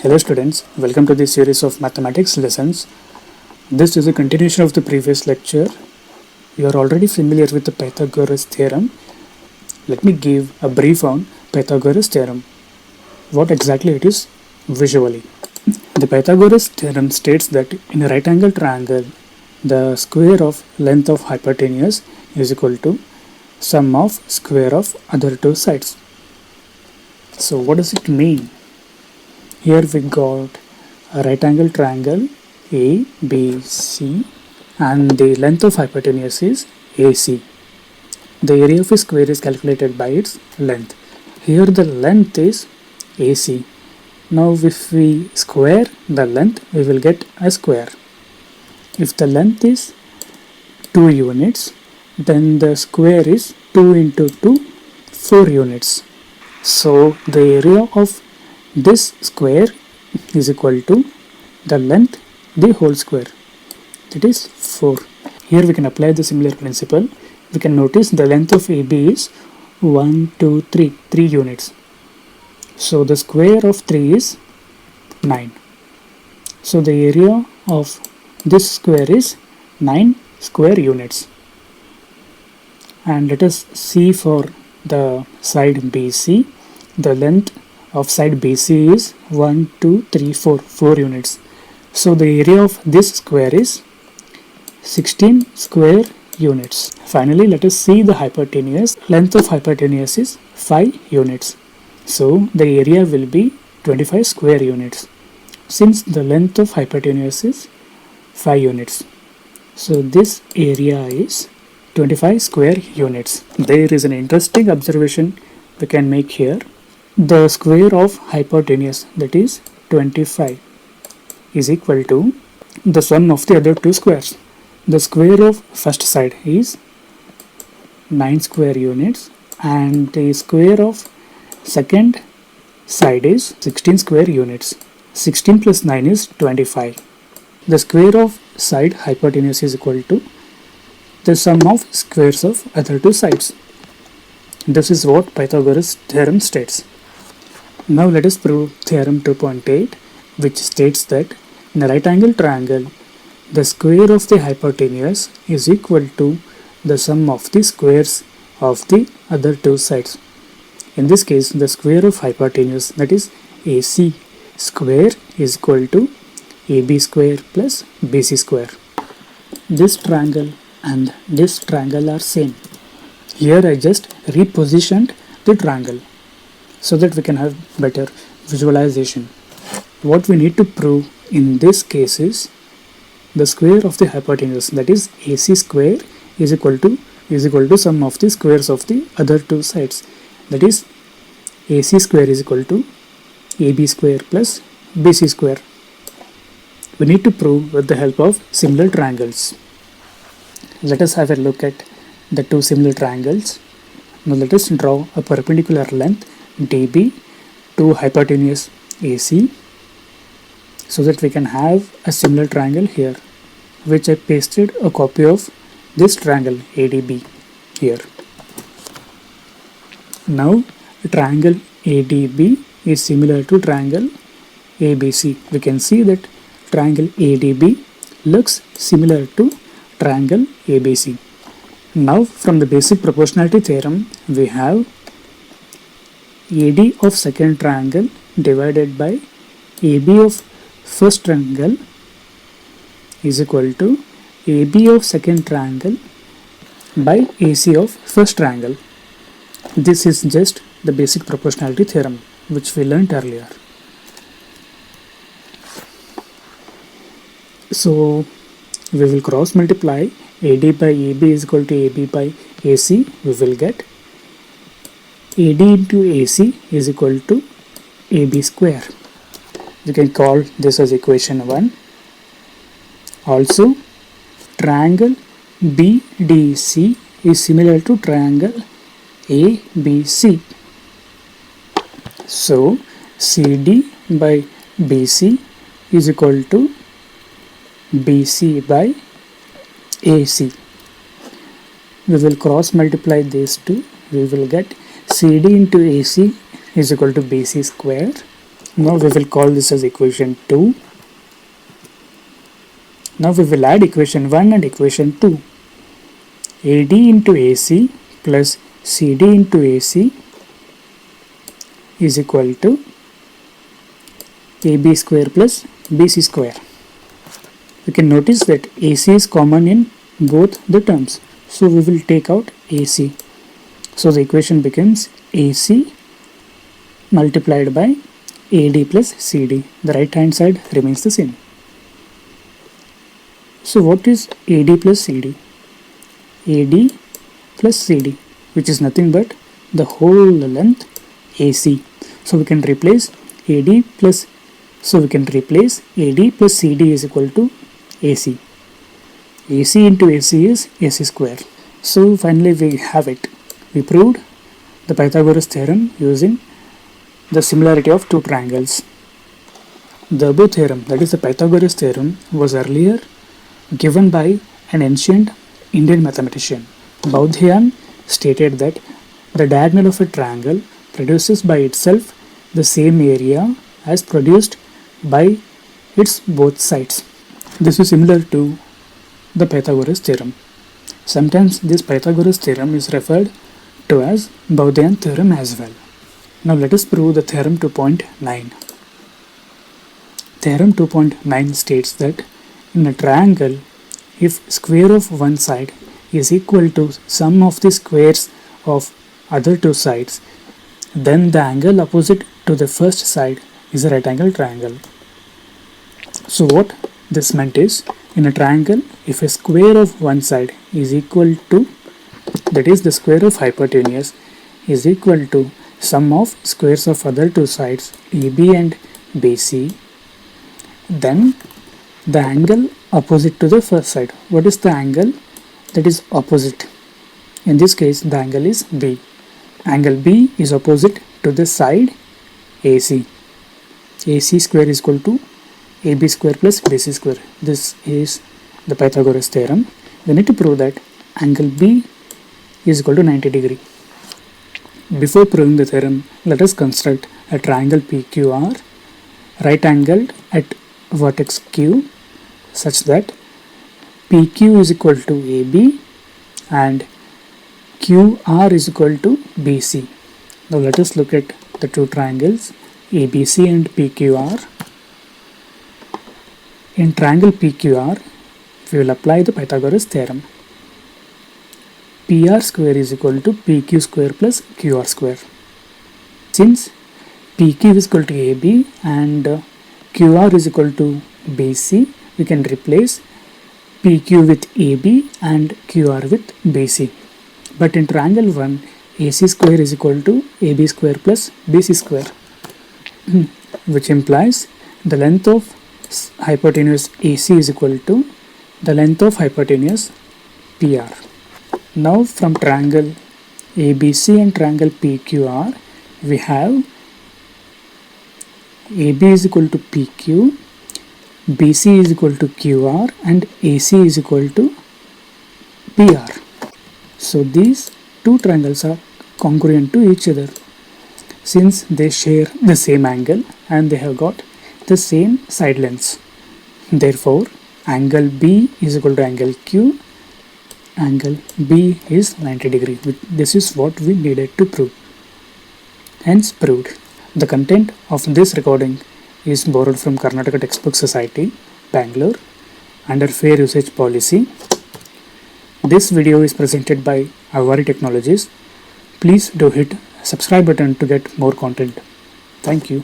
Hello students, welcome to this series of mathematics lessons. This is a continuation of the previous lecture. You are already familiar with the Pythagoras theorem. Let me give a brief on Pythagoras theorem. What exactly it is visually. The Pythagoras theorem states that in a right angle triangle, the square of length of hypotenuse is equal to sum of square of other two sides. So what does it mean? Here we got a right angle triangle ABC and the length of hypotenuse is AC. The area of a square is calculated by its length. Here the length is AC. Now if we square the length, we will get a square. If the length is 2 units, then the square is 2 into 2, 4 units. So the area of this square is equal to the length, the whole square, that is 4. Here we can apply the similar principle. We can notice the length of AB is 3 units. So the square of 3 is 9. So the area of this square is 9 square units. And let us see for the side BC, the length of side BC is 4 units. So the area of this square is 16 square units. Finally, let us see the hypotenuse. Length of hypotenuse is 5 units. So the area will be 25 square units. Since the length of hypotenuse is 5 units, so this area is 25 square units. There is an interesting observation we can make here. The square of hypotenuse, that is 25, is equal to the sum of the other two squares. The square of first side is 9 square units and the square of second side is 16 square units. 16 plus 9 is 25. The square of side hypotenuse is equal to the sum of squares of other two sides. This is what Pythagoras theorem states. Now let us prove theorem 2.8, which states that in a right angle triangle, the square of the hypotenuse is equal to the sum of the squares of the other two sides. In this case, the square of hypotenuse, that is AC square, is equal to AB square plus BC square. This triangle and this triangle are same. Here I just repositioned the triangle so that we can have better visualization. What we need to prove in this case is the square of the hypotenuse, that is AC square, is equal to sum of the squares of the other two sides, that is AC square is equal to AB square plus BC square. We need to prove with the help of similar triangles. Let us have a look at the two similar triangles. Now let us draw a perpendicular length DB to hypotenuse AC so that we can have a similar triangle here, which I pasted a copy of this triangle ADB here. Now triangle ADB is similar to triangle ABC. We can see that triangle ADB looks similar to triangle ABC. Now from the basic proportionality theorem, we have AD of second triangle divided by AB of first triangle is equal to AB of second triangle by AC of first triangle. This is just the basic proportionality theorem which we learnt earlier. So we will cross multiply AD by AB is equal to AB by AC. We will get AD into AC is equal to AB square. You can call this as equation 1. Also, triangle BDC is similar to triangle ABC. So, CD by BC is equal to BC by AC. We will cross multiply these two. We will get CD into AC is equal to BC square Now we will call this as equation 2. Now we will add equation 1 and equation 2. AD into AC plus CD into AC is equal to AB square plus BC square. You can notice that AC is common in both the terms. So we will take out AC. So the equation becomes AC multiplied by AD plus CD. The right hand side remains the same. So what is AD plus CD? AD plus CD, which is nothing but the whole length AC. So we can replace AD plus CD is equal to AC. AC into AC is AC square. So finally we have it. We proved the Pythagoras theorem using the similarity of two triangles. The above theorem, that is the Pythagoras theorem, was earlier given by an ancient Indian mathematician. Baudhyan stated that the diagonal of a triangle produces by itself the same area as produced by its both sides. This is similar to the Pythagoras theorem. Sometimes this Pythagoras theorem is referred to as Baudhyan theorem as well. Now let us prove the theorem 2.9. Theorem 2.9 states that in a triangle, if square of one side is equal to sum of the squares of other two sides, then the angle opposite to the first side is a right angle triangle. So what this meant is, in a triangle, if a square of one side is equal to, that is the square of hypotenuse is equal to sum of squares of other two sides AB and BC, then the angle opposite to the first side. What is the angle that is opposite? In this case, the angle is B. Angle B is opposite to the side AC. AC square is equal to AB square plus BC square. This is the Pythagoras theorem. We need to prove that angle B is equal to 90 degree. Before proving the theorem, let us construct a triangle PQR right angled at vertex Q such that PQ is equal to AB and QR is equal to BC. Now let us look at the two triangles ABC and PQR. In triangle PQR, we will apply the Pythagoras theorem. PR square is equal to PQ square plus QR square. Since PQ is equal to AB and QR is equal to BC, we can replace PQ with AB and QR with BC. But in triangle 1, AC square is equal to AB square plus BC square, which implies the length of hypotenuse AC is equal to the length of hypotenuse PR. Now from triangle ABC and triangle PQR, we have AB is equal to PQ, BC is equal to QR and AC is equal to PR. So these two triangles are congruent to each other since they share the same angle and they have got the same side lengths. Therefore, angle B is equal to angle Q. Angle B is 90 degree. This is what we needed to prove. Hence proved. The content of this recording is borrowed from Karnataka Textbook Society, Bangalore, under Fair Usage Policy. This video is presented by Avari Technologies. Please do hit subscribe button to get more content. Thank you.